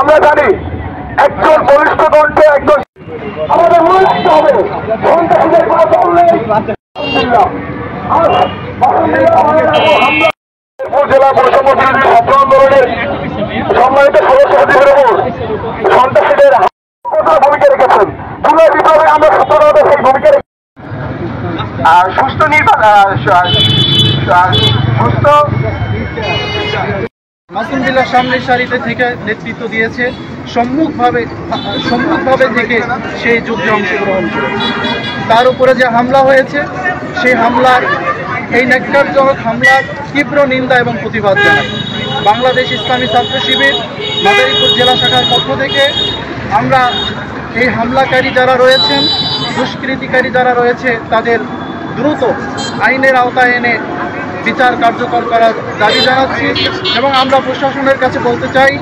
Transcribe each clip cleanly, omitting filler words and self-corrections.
আমরা জানি একজন বলিষ্ঠ কণ্ঠে একজন আমাদের মনে রাখতে হবে সন্ত্রাসীদের কোনো দল নেই। জেলা বৈষম্য বিরোধী ছাত্র আন্দোলনের সম্মানিত সদস্য সচিবের উপর সন্ত্রাসীদের ভূমিকা রেখেছেন। জুলাই বিপ্লবে আমরা সূত্রগত সেই ভূমিকা সুস্থ মাসুম বিল্লাহ সামনের সারিতে থেকে নেতৃত্ব দিয়েছে, সম্মুখভাবে থেকে সেই যুদ্ধে অংশগ্রহণ করেছে। তার উপরে যে হামলা হয়েছে সেই হামলার এই ন্যাক্কারজনক হামলার তীব্র নিন্দা এবং প্রতিবাদ জানাই। বাংলাদেশ ইসলামী ছাত্র শিবির মাদারীপুর জেলা শাখার পক্ষ থেকে আমরা এই হামলাকারী যারা রয়েছেন, দুষ্কৃতিকারী যারা রয়েছে তাদের দ্রুত আইনের আওতায় এনে বিচার কার্যকর করার দাবি জানাচ্ছি এবং আমরা প্রশাসনের কাছে বলতে চাই,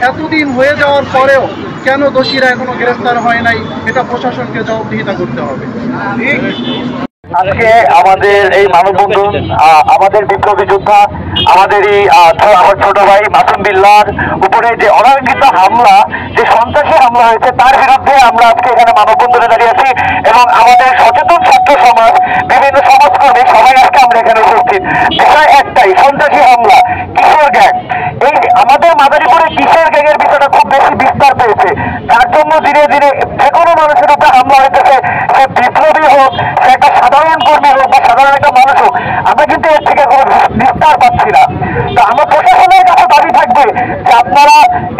এতদিন হয়ে যাওয়ার পরেও কেন দোষীরা এখনো গ্রেফতার হয় নাই, এটা প্রশাসনকে জবাবদিহিতা করতে হবে। আজকে আমাদের এই মানববন্ধন আমাদের বিপ্লবী যোদ্ধা আমাদেরই আমার ছোট ভাই মাসুম বিল্লাহর উপরে যে অনাকাঙ্ক্ষিত হামলা, যে সন্ত্রাসী হামলা হয়েছে তার বিরুদ্ধে আমরা আজকে এখানে মানববন্ধনে দাঁড়িয়েছি এবং আমাদের সচেতন ছাত্র সমাজ, বিভিন্ন সমাজকর্মী সবাই আজকে আমরা এখানে উপস্থিত। বিষয় একটাই, সন্ত্রাসী হামলা, কিশোর গ্যাং। এই আমাদের মাদারীপুরে কিশোর গ্যাংয়ের বিষয়টা খুব বেশি বিস্তার পেয়েছে, তার জন্য ধীরে ধীরে যে কোনো মানুষের উপরে হামলা হইতেছে, সে বিপ্লবী হোক, সে একটা সাধারণ কর্মী হোক বা সাধারণ একটা মানুষ হোক, আমরা কিন্তু এর থেকে কোনো বিস্তার পাচ্ছি না। তো আমার প্রশাসনের কাছে দাবি থাকবে যে আপনারা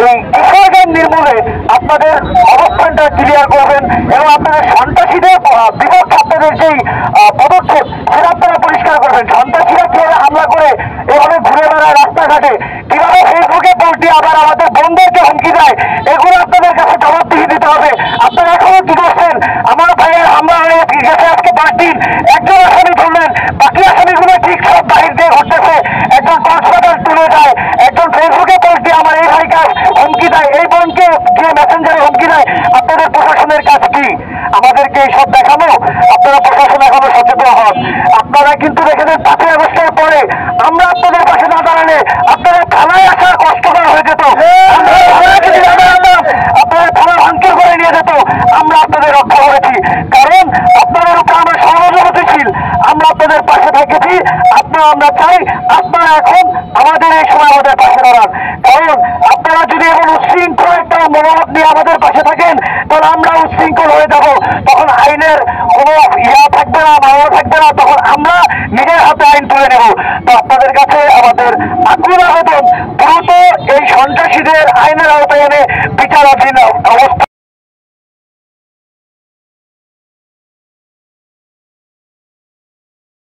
এই কিশোর গ্যাং নির্মূলে আপনাদের অবস্থানটা ক্লিয়ার করবেন এবং আপনাদের সন্ত্রাসীদের বিপক্ষে আপনাদের যেই পদক্ষেপ সেটা আপনারা পরিষ্কার করবেন। সন্ত্রাসীরা কিভাবে হামলা করে এভাবে ঘুরে বেড়ায় রাস্তাঘাটে, কিভাবে ফেসবুকে পোস্ট দিয়ে আবার আমাদের বন্ধুদেরকে হুমকি দেয়, এগুলো আপনাদের কাছে জবাবদিহি দিতে হবে। আপনারা এখনো কি করছেন? আমার ভাইয়ের হামলা হয়ে গেছে আজকে 5 দিন, একজন আসামি ধরলেন, বাকি আসামিগুলো ঠিক সব বাহির দিয়ে ঘটতেছে। একজন কক্সবাজার তুলে যায়, একজন ফেসবুকে পোস্ট দিয়ে আমার এই ভাইকে হুমকি দেয়, এই বোনকে যে মেসেঞ্জারে হুমকি দেয়। আপনাদের প্রশাসনের কাজ কি? আমাদেরকে এইসব দেখানো? আপনারা প্রশাসন এখনো সচেতন হন। আপনারা কিন্তু দেখেছেন 5ই আগস্টের পরে আমরা আপনাদের পাশে না দাঁড়ালে আপনাদের থানায় আসার কষ্টকর হয়ে যেত, আপনাদের থানা ভাঙচুর করে নিয়ে যেত। আমরা আপনাদের রক্ষা করেছি, কারণ আপনাদের উপর আমরা সর্বজনশীল, আমরা আপনাদের পাশে থেকেছি। আমরা চাই আপনারা এখন আমাদের এই সময় আমাদের পাশে দাঁড়ান, কারণ আপনারা যদি এখন উচ্ছৃঙ্খল একটা মনোভাব নিয়ে আমাদের পাশে থাকেন তাহলে আমরা উচ্ছৃঙ্খল হয়ে যাব। তখন আইনের কোনো থাকবে না, মামলা থাকবে না, তখন আমরা নিজের হাতে আইন তুলে নেব। তো আপনাদের কাছে আমাদের আকুল আবেদন, দ্রুত এই সন্ত্রাসীদের আইনের আওতায় এনে বিচারাধীন অবস্থা